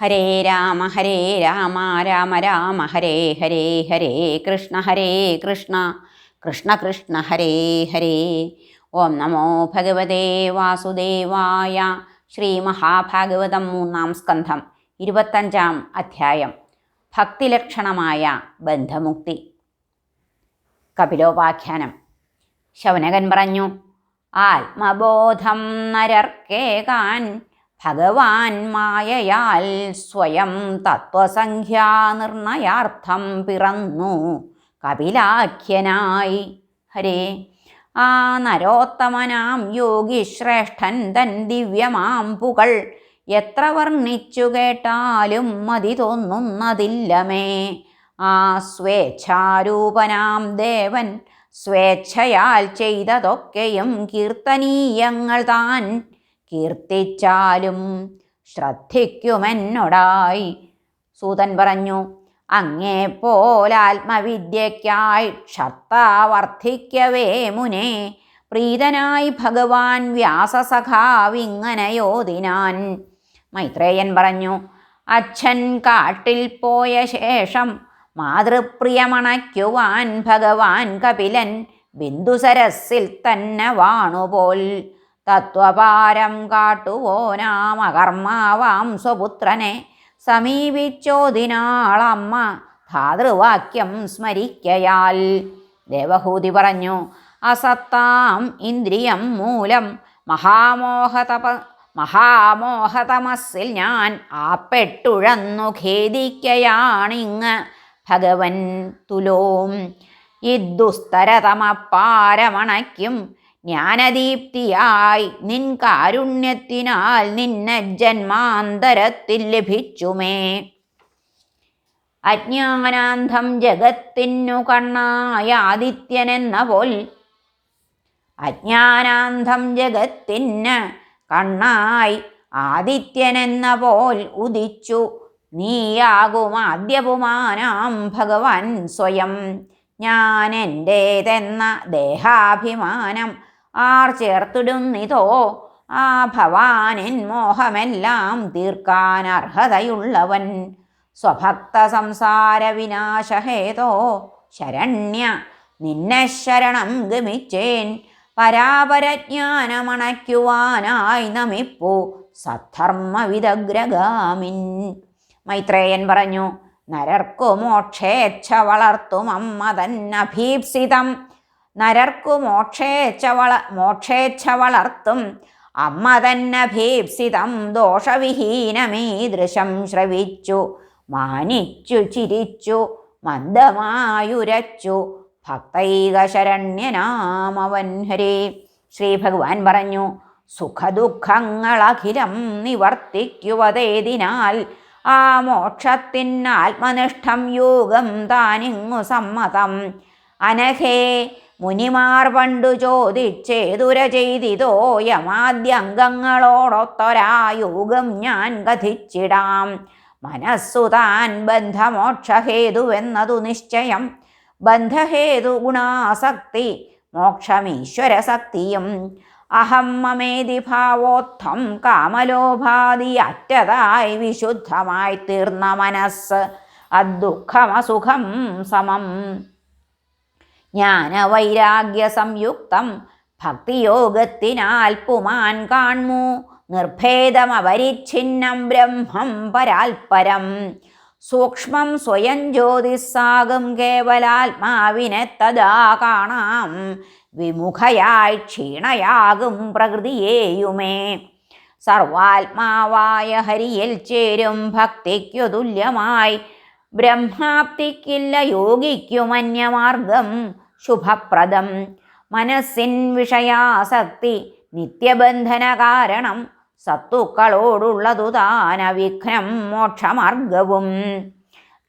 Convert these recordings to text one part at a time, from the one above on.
ഹരേ രാമ രാമ രാമ ഹരേ ഹരേ ഹരേ കൃഷ്ണ കൃഷ്ണ കൃഷ്ണ ഹരേ ഹരേ. ഓം നമോ ഭഗവതേ വാസുദേവായ. ശ്രീ മഹാഭാഗവതം 3-ാം സ്കന്ധം 25-ാം അധ്യായം. ഭക്തിലക്ഷണമായ ബന്ധമുക്തി. കപിലോപാഖ്യാനം. ശൗനകൻ പറഞ്ഞു, ആത്മബോധം നരർക്കേകാൻ ഭഗവാൻ മായയാൽ സ്വയം തത്വസംഖ്യാനിർണയാർത്ഥം പിറന്നു കപിലാഖ്യനായി. ഹരേ, ആ നരോത്തമനാം യോഗി ശ്രേഷ്ഠൻ തൻ ദിവ്യമാം പുകൾ എത്ര വർണ്ണിച്ചു കേട്ടാലും മതി തോന്നുന്നതില്ലമേ. ആ സ്വേച്ഛാരൂപനാം ദേവൻ സ്വേച്ഛയാൽ ചെയ്തതൊക്കെയും കീർത്തനീയങ്ങൾ താൻ കീർത്തിച്ചാലും ശ്രദ്ധിക്കുമെന്നോടായി. സൂതൻ പറഞ്ഞു, അങ്ങേപ്പോലാത്മവിദ്യയ്ക്കായി ക്ഷർത്താവർദ്ധിക്കവേ മുനെ പ്രീതനായി ഭഗവാൻ വ്യാസസഖാവിങ്ങനയോദിനാൻ. മൈത്രേയൻ പറഞ്ഞു, അച്ഛൻ കാട്ടിൽ പോയ ശേഷം മാതൃപ്രിയമണയ്ക്കുവാൻ ഭഗവാൻ കപിലൻ ബിന്ദുസരസിൽ തന്നെ വാണുപോൽ തത്വപാരം കാട്ടുവോനാമകർമാവാം സ്വപുത്രനെ സമീപിച്ചോദിനാളമ്മ ധാതൃവാക്യം സ്മരിക്കയാൽ. ദേവഹൂതി പറഞ്ഞു, അസത്താം ഇന്ദ്രിയം മൂലം മഹാമോഹതമസ്സിൽ ഞാൻ ആപ്പെട്ടുഴന്നു ഖേദിക്കയാണിങ്ങ് ഭഗവൻ തുലോം. ഇദ്ദുസ്തരതമപ്പാരമണയ്ക്കും ജ്ഞാനദീപ്തിയായി നിൻ കാരുണ്യത്തിനാൽ നിന്നെ ജന്മാന്തരത്തിൽ ലഭിച്ചുമേ. അജ്ഞാനാന്ധം ജഗത്തിനു കണ്ണായ ആദിത്യനെന്ന പോൽ അജ്ഞാനാന്ധം ജഗത്തിന് കണ്ണായി ആദിത്യനെന്ന പോൽ ഉദിച്ചു നീയാകും ആദ്യപുമാനാം ഭഗവാൻ സ്വയം. ഞാൻ എൻ്റേതെന്ന ദേഹാഭിമാനം ആർ ചേർത്തിടുന്നിതോ ആ ഭവാനിൻ മോഹമെല്ലാം തീർക്കാൻ അർഹതയുള്ളവൻ. സ്വഭക്ത സംസാര വിനാശഹേതോ ശരണ്യ നിന്നെ ശരണം ഗമിച്ചേൻ പരാപരജ്ഞാനമണയ്ക്കുവാനായി നമിപ്പു സദ്ധർമ്മവിദഗ്രഗാമിൻ. മൈത്രേയൻ പറഞ്ഞു, നരർക്കു മോക്ഷേച്ഛ വളർത്തും അമ്മ തന്നഭീപ്സിതം. നരർക്കു മോക്ഷേച്ഛ വളർത്തും അമ്മ തന്നഭീപ്സിതം ദോഷവിഹീനമീദൃശം ശ്രവിച്ചു മാനിച്ചു ചിരിച്ചു മന്ദമായുരച്ചു ഭക്തൈകശരണ്യനാമവൻ. ഹരേ. ശ്രീ ഭഗവാൻ പറഞ്ഞു, സുഖദുഃഖങ്ങളഖിലം നിവർത്തിക്കുവതേതിനാൽ ആ മോക്ഷത്തിനാത്മനിഷ്ഠം യോഗം താനിങ്ങു സമ്മതം. അനഘേ മുനിമാർ പണ്ടു ചോദിച്ചേതുര ചെയ്തിതോ യമാദ്യംഗങ്ങളോടൊത്തൊരാ യോഗം ഞാൻ കഥിച്ചിടാം. മനസ്സു താൻ ബന്ധമോക്ഷഹേതുവെന്നതു നിശ്ചയം. ബന്ധഹേതു ഗുണാസക്തി മോക്ഷമീശ്വരശക്തിയും. അഹം മമേതി ഭാവോത്ഥം കാമലോഭാദി അറ്റതായി വിശുദ്ധമായി തീർന്ന മനസ്സ് അദുഃഖമസുഖം സമം. ജ്ഞാനവൈരാഗ്യ സംയുക്തം ഭക്തിയോഗത്തിനാൽ പുമാൻ കാൺമു നിർഭേദമപരിച്ഛിന്നം ബ്രഹ്മം പരാൽപരം. സൂക്ഷ്മം സ്വയം ജ്യോതിസ്സാകും കേവലാത്മാവിനെ തഥാ കാണാം വിമുഖയായി ക്ഷീണയാകും പ്രകൃതിയേയുമേ. സർവാത്മാവായ ഹരിയിൽ ചേരും ഭക്തിക്കു തുല്യമായി ബ്രഹ്മാപ്തിക്കില്ല യോഗിക്കുമന്യമാർഗം ശുഭപ്രദം. മനസ്സിൻ വിഷയാസക്തി നിത്യബന്ധന കാരണം സത്തുക്കളോടുള്ളതു താനവിഘ്നം മോക്ഷമാർഗവും.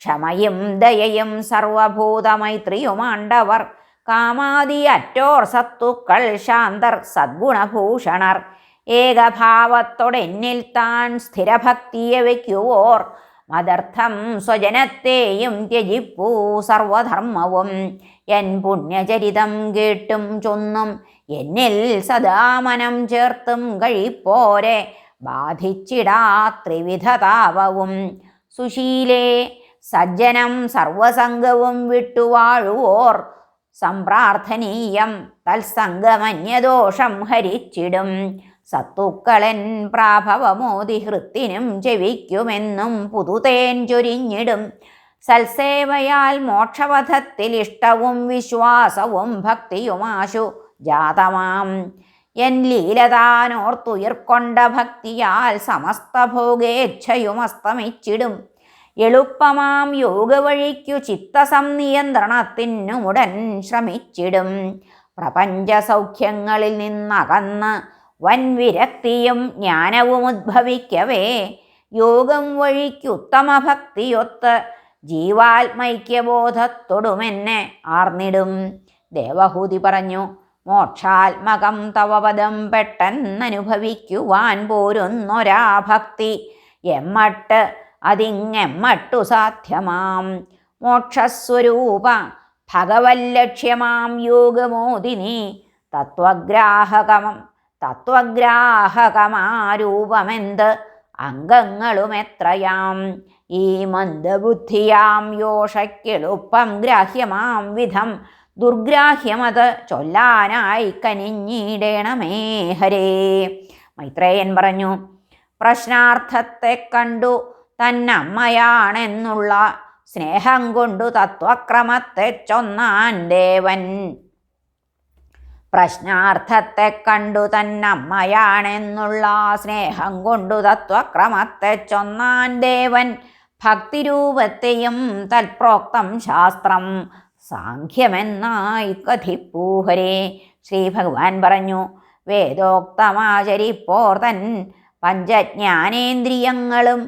ക്ഷമയും ദയയും സർവഭൂതമൈത്രിയുമാണ്ടവർ കാമാദി അറ്റോർ സത്തുക്കൾ ശാന്തർ സദ്ഗുണഭൂഷണർ. ഏകഭാവത്തോടെന്നിൽ താൻ സ്ഥിരഭക്തിയെ വയ്ക്കുവോർ മദർത്ഥം സ്വജനത്തെയും ത്യജിപ്പൂ സർവധർമ്മവും. എൻ പുണ്യചരിതം കേട്ടും ചൊന്നും എന്നിൽ സദാ മനം ചേർത്തും കഴിപ്പോരെ ബാധിച്ചിടാ ത്രിവിധ താപവും. സുശീലേ സജ്ജനം സർവസംഗവും വിട്ടുവാഴുവോർ സംപ്രാർത്ഥനീയം തത്സംഗമന്യദോഷം ഹരിച്ചിടും. സത്തുക്കളൻ പ്രാഭവമോദിഹൃത്തിനും ചെവിക്കുമെന്നും പുതുതേൻ ചൊരിഞ്ഞിടും. സൽസേവയാൽ മോക്ഷപഥത്തിൽ ഇഷ്ടവും വിശ്വാസവും ഭക്തിയുമാശു ജാതമാം. എൻ ലീലതാനോർത്തുയർക്കൊണ്ട ഭക്തിയാൽ സമസ്ത ഭോഗേച്ഛയുമസ്തമിച്ചിടും. എളുപ്പമാം യോഗവഴിക്കു ചിത്തസംനിയന്ത്രണത്തിനുമുടൻ ശ്രമിച്ചിടും. പ്രപഞ്ചസൗഖ്യങ്ങളിൽ നിന്നകന്ന് വൻ വിരക്തിയും ജ്ഞാനവും ഉദ്ഭവിക്കവേ യോഗം വഴിക്കുത്തമ ഭക്തിയൊത്ത് ജീവാത്മൈക്യബോധത്തൊടുമെന്നെ ആർന്നിടും. ദേവഹൂതി പറഞ്ഞു, മോക്ഷാത്മകം തവ പദം പെട്ടെന്നനുഭവിക്കുവാൻ പോരുന്നൊരാ ഭക്തി എമ്മട്ട് അതിങ്ങെമ്മട്ടു സാധ്യമാം. മോക്ഷസ്വരൂപ ഭഗവല്ലക്ഷ്യമാം യോഗമോദിനി തത്വഗ്രാഹകമാരൂപമെന്ത് അംഗങ്ങളുമെത്രയാം. ഈ മന്ദബുദ്ധിയാം യോഷയ്ക്കെളുപ്പം ഗ്രാഹ്യമാം വിധം ദുർഗ്രാഹ്യമത് ചൊല്ലാനായി കനിഞ്ഞിടേണമേ ഹരേ. മൈത്രേയൻ പറഞ്ഞു, പ്രശ്നാർത്ഥത്തെ കണ്ടു തന്നമ്മയാണെന്നുള്ള സ്നേഹം കൊണ്ടു തത്വക്രമത്തെ ചൊന്നാൻ ദേവൻ. പ്രശ്നാർത്ഥത്തെ കണ്ടു തന്നമ്മയാണെന്നുള്ള സ്നേഹം കൊണ്ടു തത്വക്രമത്തെ ചൊന്നാൻ ദേവൻ. ഭക്തിരൂപത്തെയും തൽപ്രോക്തം ശാസ്ത്രം സാഖ്യമെന്നായി കഥിപ്പൂഹരേ. ശ്രീ ഭഗവാൻ പറഞ്ഞു, വേദോക്തമാചരിപ്പോർ തൻ പഞ്ചജ്ഞാനേന്ദ്രിയങ്ങളും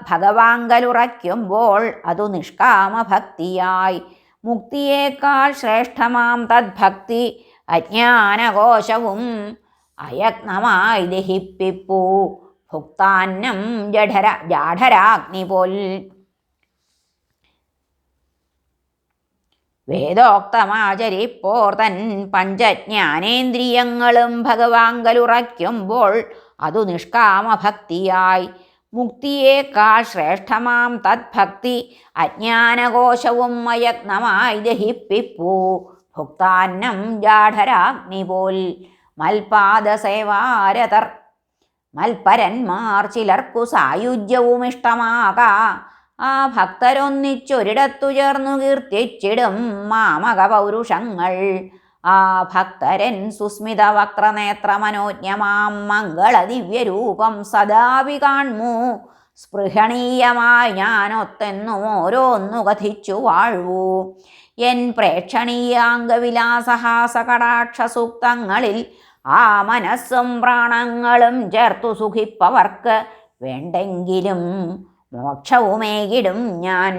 ഭഗവാങ്കലുറയ്ക്കുമ്പോൾ അതു നിഷ്കാമഭക്തിയായി. മുക്തിയേക്കാൾ ശ്രേഷ്ഠമാം തദ്ഭക്തി അജ്ഞാനകോശവും അയത്നമായി ദഹിപ്പിപ്പൂ ഭുക്താന്നം ജാഠരാഗ്നി പോൽ. വേദോക്തമാചരിപ്പോർ തൻ പഞ്ചജ്ഞാനേന്ദ്രിയങ്ങളും ഭഗവാങ്കലുറയ്ക്കുമ്പോൾ അതു നിഷ്കാമഭക്തിയായി. മുക്തിയേക്കാൾ ശ്രേഷ്ഠമാം തദ്ഭക്തി അജ്ഞാനകോശവും അയത്നമായി ദഹിപ്പിപ്പൂ ഭുക്താന്നം ജാഠരാഗ്നി പോൽ. മൽപാദസേവാരതർ മൽപരന്മാർ ചിലർക്കു സായുജ്യവും ഇഷ്ടമാകാ. ആ ഭക്തരൊന്നിച്ചൊരിടത്തു ചേർന്നു കീർത്തിച്ചിടും മാമക പൗരുഷങ്ങൾ. ആ ഭക്തരൻ സുസ്മിത വക്രനേത്ര മനോജ്ഞമാം മംഗള ദിവ്യരൂപം സദാവി കാൺമു. സ്പൃഹണീയമായി ഞാനൊത്തെന്നും ഓരോന്നു കഥിച്ചു വാഴൂ. എൻ പ്രേക്ഷണീയാംഗവിലാസഹാസകടാക്ഷസൂക്തങ്ങളിൽ ആ മനസ്സും പ്രാണങ്ങളും ചേർത്തു സുഖിപ്പവർക്ക് വേണ്ടെങ്കിലും മോക്ഷവുമേകിടും ഞാൻ.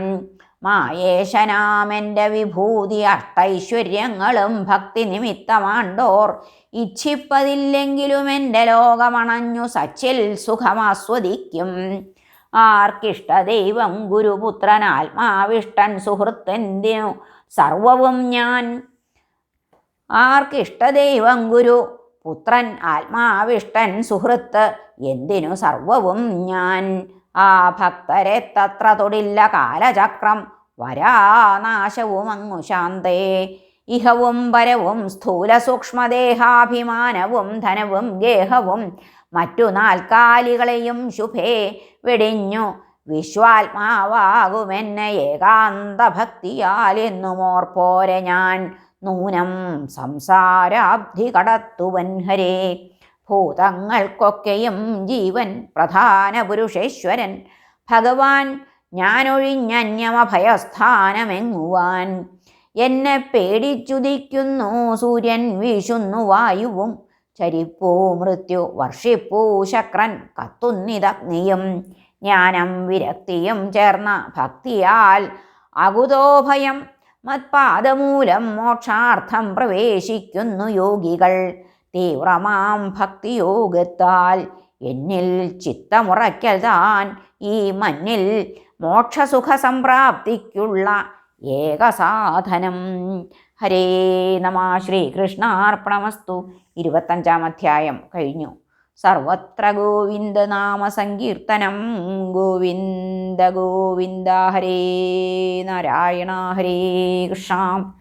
മായേശനാമെൻ്റെ വിഭൂതി അഷ്ടൈശ്വര്യങ്ങളും ഭക്തി നിമിത്തമാണ്ടോർ ഇച്ഛിപ്പതില്ലെങ്കിലും എൻ്റെ ലോകമണഞ്ഞു സച്ചിൽ സുഖമാസ്വദിക്കും. ആർക്കിഷ്ടദൈവം ഗുരുപുത്രൻ ആത്മാവിഷ്ടൻ സുഹൃത്തെന്തിനു സർവവും ഞാൻ. ആർക്കിഷ്ടദൈവം ഗുരു പുത്രൻ ആത്മാവിഷ്ടൻ സുഹൃത്ത് എന്തിനു സർവവും ഞാൻ. ആ ഭക്തരെ തത്ര തൊടില്ല കാലചക്രം വരാനാശവും അങ്ങു ശാന്തേ. ഇഹവും പരവും സ്ഥൂല സൂക്ഷ്മദേഹാഭിമാനവും ധനവും ഗേഹവും മറ്റു നാൽക്കാലികളെയും ശുഭേ വെടിഞ്ഞു വിശ്വാത്മാവാകുമെന്നെ ഏകാന്ത ഭക്തിയാൽ എന്നുമോർപ്പോരെ ഞാൻ നൂനം സംസാരാബ്ധി കടത്തുവൻ ഹരേ. ഭൂതങ്ങൾക്കൊക്കെയും ജീവൻ പ്രധാന പുരുഷേശ്വരൻ ഭഗവാൻ ഞാനൊഴിഞ്ഞന്യമഭയസ്ഥാനമെങ്ങുവാൻ. എന്നെ പേടിച്ചുദിക്കുന്നു സൂര്യൻ വീശുന്നു വായുവും ചരിപ്പൂ മൃത്യു വർഷിപ്പൂ ശക്രൻ കത്തുന്നിതഗ്നിയും. ജ്ഞാനം വിരക്തിയും ചേർന്ന ഭക്തിയാൽ അകുതോ ഭയം മത്പാദമൂലം മോക്ഷാർത്ഥം പ്രവേശിക്കുന്നു യോഗികൾ. തീവ്രമാം ഭക്തിയോഗത്താൽ എന്നിൽ ചിത്തമുറയ്ക്കൽ താൻ ഈ മന്നിൽ മോക്ഷസുഖ സംപ്രാപ്തിക്കുള്ള ഏകസാധനം. ഹരേ നമഃ. ശ്രീകൃഷ്ണാർപ്പണമസ്തു. 25-ാം അധ്യായം കഴിഞ്ഞു. സർവത്ര ഗോവിന്ദനാമ സങ്കീർത്തനം. ഗോവിന്ദ ഗോവിന്ദ. ഹരേ നാരായണ. ഹരേ കൃഷ്ണ.